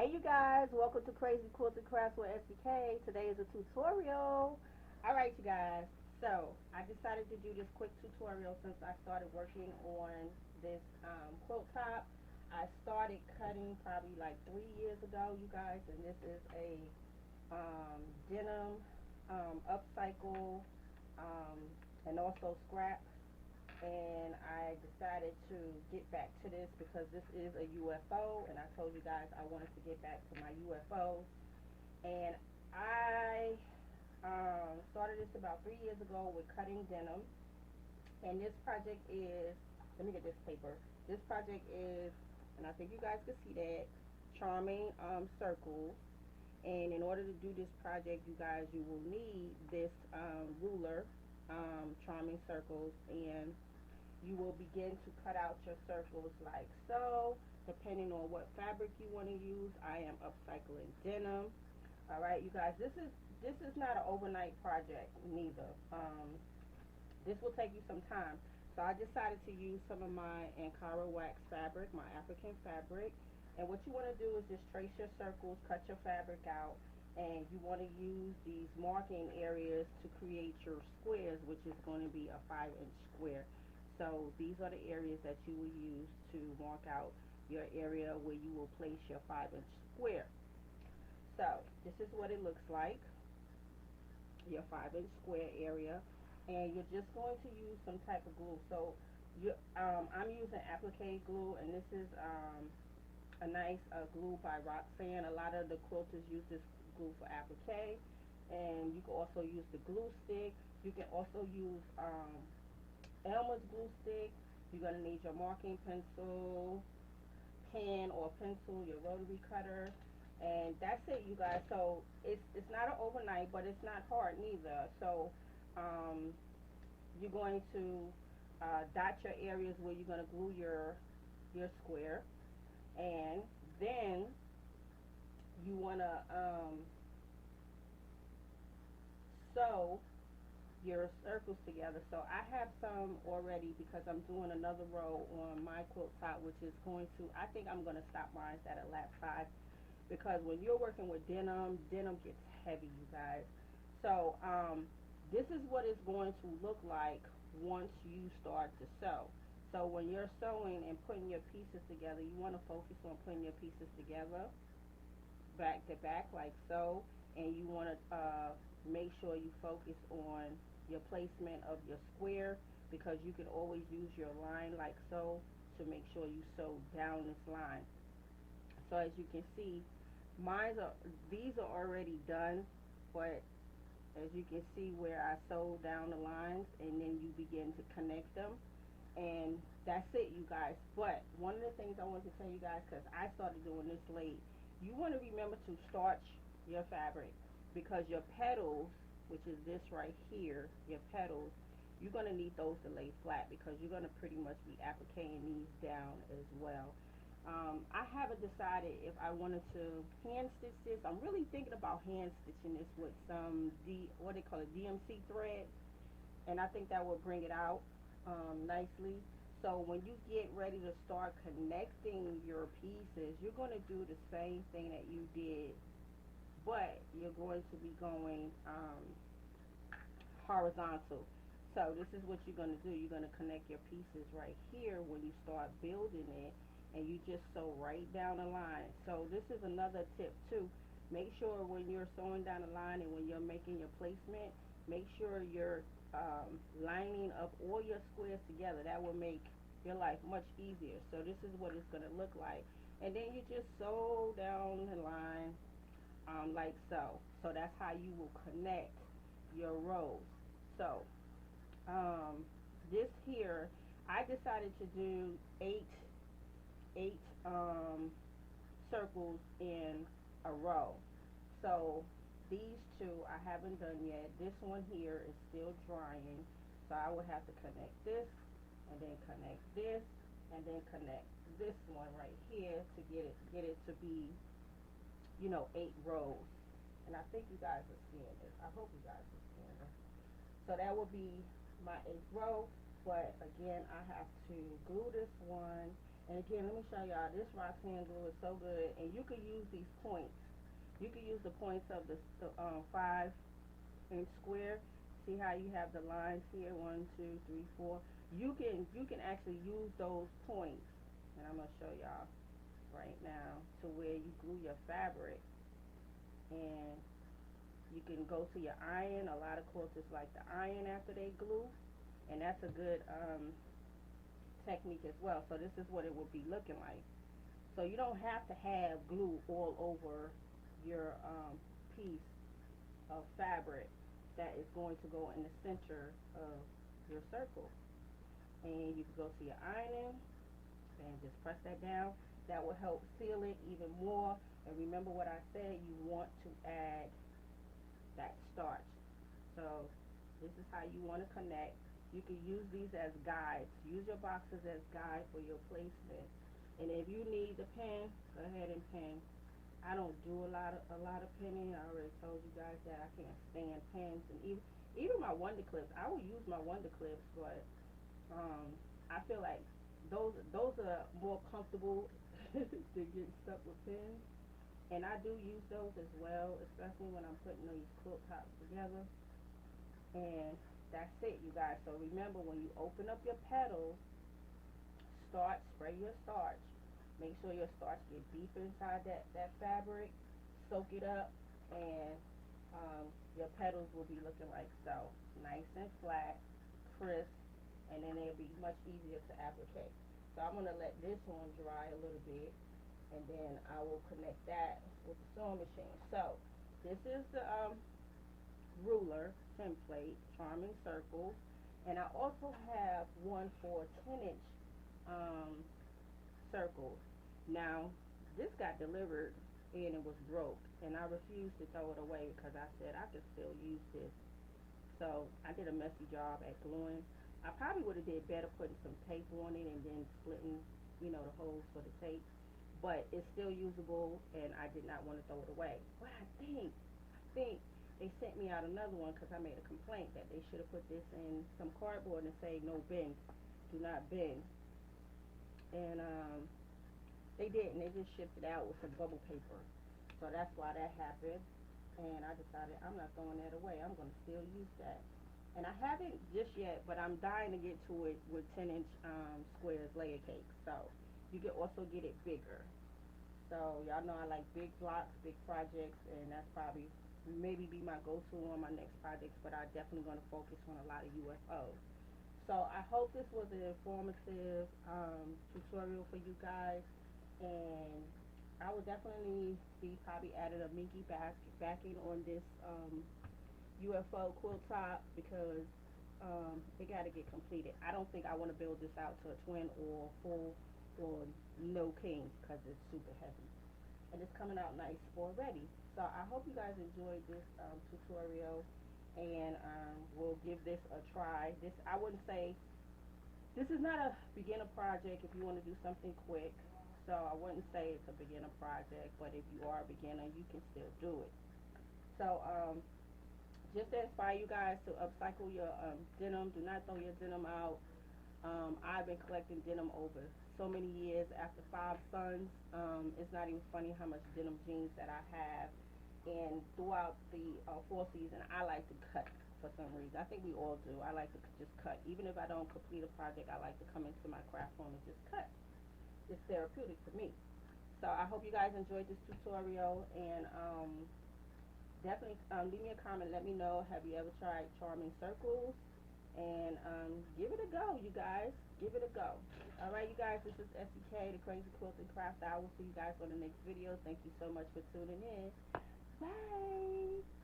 Hey you guys, welcome to Crazy Quilted Crafts with SBK. Today is a tutorial. Alright you guys, so I decided to do this quick tutorial since I started working on this quilt top. I started cutting probably like 3 years ago, you guys, and this is a denim upcycle um, and also scrap, and I decided to get back to this because this is a UFO, and I told you guys I wanted to get back to my UFOs. And I started this about 3 years ago with cutting denim, and this project is, let me get this paper. This project is, and I think you guys can see that, charming circles. And in order to do this project, you guys, you will need this ruler, charming circles, and you will begin to cut out your circles like so, depending on what fabric you want to use. I am upcycling denim. All right, you guys, this is not an overnight project neither. This will take you some time. So I decided to use some of my Ankara wax fabric, my African fabric. And what you want to do is just trace your circles, cut your fabric out, and you want to use these marking areas to create your squares, which is going to be a 5-inch square. So these are the areas that you will use to mark out your area where you will place your 5-inch square. So this is what it looks like, your 5-inch square area, and you're just going to use some type of glue. So I'm using applique glue, and this is a nice glue by Roxanne. A lot of the quilters use this glue for applique, and you can also use the glue stick. You can also use Elmer's glue stick. You're going to need your marking pencil, pen or pencil, your rotary cutter, and that's it, you guys. So it's not an overnight, but it's not hard neither. So you're going to dot your areas where you're going to glue your square, and then you want to sew your circles together. So I have some already because I'm doing another row on my quilt top, which is going to, I think I'm going to stop mine at a lap 5, because when you're working with denim, denim gets heavy, you guys. So this is what it's going to look like once you start to sew. So when you're sewing and putting your pieces together, you want to focus on putting your pieces together back to back like so, and you want to make sure you focus on your placement of your square, because you can always use your line like so to make sure you sew down this line. So as you can see, these are already done, but as you can see where I sewed down the lines, and then you begin to connect them, and that's it, you guys. But one of the things I want to tell you guys, because I started doing this late, you want to remember to starch your fabric, because your petals, which is this right here, your petals, you're going to need those to lay flat, because you're going to pretty much be appliquing these down as well. I haven't decided if I wanted to hand stitch this. I'm really thinking about hand stitching this with some what they call it, DMC thread, and I think that will bring it out nicely. So when you get ready to start connecting your pieces, you're going to do the same thing that you did, but you're going to be going horizontal. So this is what you're going to do. You're going to connect your pieces right here when you start building it, and you just sew right down the line. So this is another tip too. Make sure when you're sewing down the line and when you're making your placement, make sure you're lining up all your squares together. That will make your life much easier. So this is what it's going to look like. And then you just sew down the line like so. So that's how you will connect your rows. So this here, I decided to do eight circles in a row. So these two I haven't done yet. This one here is still drying, so I will have to connect this, and then connect this, and then connect this one right here to get it to be, 8 rows. And I think you guys are seeing this. I hope you guys are seeing this. So that will be my 8th row. But again, I have to glue this one, And again, let me show y'all, this Roxanne glue is so good, and you can use these points. You can use the points of the 5-inch square. See how you have the lines here, 1, 2, 3, 4. You can actually use those points, and I'm gonna show y'all right now to where you glue your fabric, and you can go to your iron. A lot of quilters like to iron after they glue, and that's a good technique as well. So this is what it would be looking like. So you don't have to have glue all over your piece of fabric that is going to go in the center of your circle. And you can go to your ironing and just press that down. That will help seal it even more. And remember what I said, you want to add that starch. So this is how you want to connect. You can use these as guides. Use your boxes as guides for your placement. And if you need the pen, go ahead and pen. I don't do a lot of penning. I already told you guys that I can't stand pens, and even my Wonder Clips. I will use my Wonder Clips, but I feel like those are more comfortable than getting stuck with pens. And I do use those as well, especially when I'm putting these quilt tops together. And that's it, you guys. So remember, when you open up your petals, spray your starch. Make sure your starch get deep inside that fabric. Soak it up, and your petals will be looking like so. Nice and flat, crisp, and then it'll be much easier to applicate. So I'm going to let this one dry a little bit, and then I will connect that with the sewing machine. So this is the ruler template, Charming Circles, and I also have one for 10-inch circles. Now, this got delivered and it was broke, and I refused to throw it away because I said I could still use this. So I did a messy job at gluing. I probably would have did better putting some tape on it and then splitting, the holes for the tape. But it's still usable, and I did not want to throw it away. But I think they sent me out another one because I made a complaint that they should have put this in some cardboard and say no bend, do not bend. And they didn't. They just shipped it out with some bubble paper. So that's why that happened. And I decided I'm not throwing that away. I'm going to still use that. And I haven't just yet, but I'm dying to get to it with 10-inch squares layer cakes. So you can also get it bigger. So y'all know I like big blocks, big projects, and that's probably maybe be my go-to on my next projects, but I'm definitely going to focus on a lot of UFOs. So I hope this was an informative tutorial for you guys, and I will definitely be probably adding a minky backing on this UFO quilt top because it got to get completed. I don't think I want to build this out to a twin or full or no king because it's super heavy, and it's coming out nice already. So I hope you guys enjoyed this tutorial, and we'll give this a try. I wouldn't say, this is not a beginner project if you want to do something quick. So I wouldn't say it's a beginner project, but if you are a beginner, you can still do it. So just to inspire you guys to upcycle your denim, do not throw your denim out. I've been collecting denim over so many years. After 5 sons, it's not even funny how much denim jeans that I have. And throughout the fall season, I like to cut for some reason. I think we all do. I like to just cut. Even if I don't complete a project, I like to come into my craft room and just cut. It's therapeutic for me. So I hope you guys enjoyed this tutorial, and definitely leave me a comment. Let me know, have you ever tried Charming Circles? And give it a go, you guys. Give it a go. All right, you guys, this is SEK, the Crazy Quilt and Craft. I will see you guys on the next video. Thank you so much for tuning in. Bye.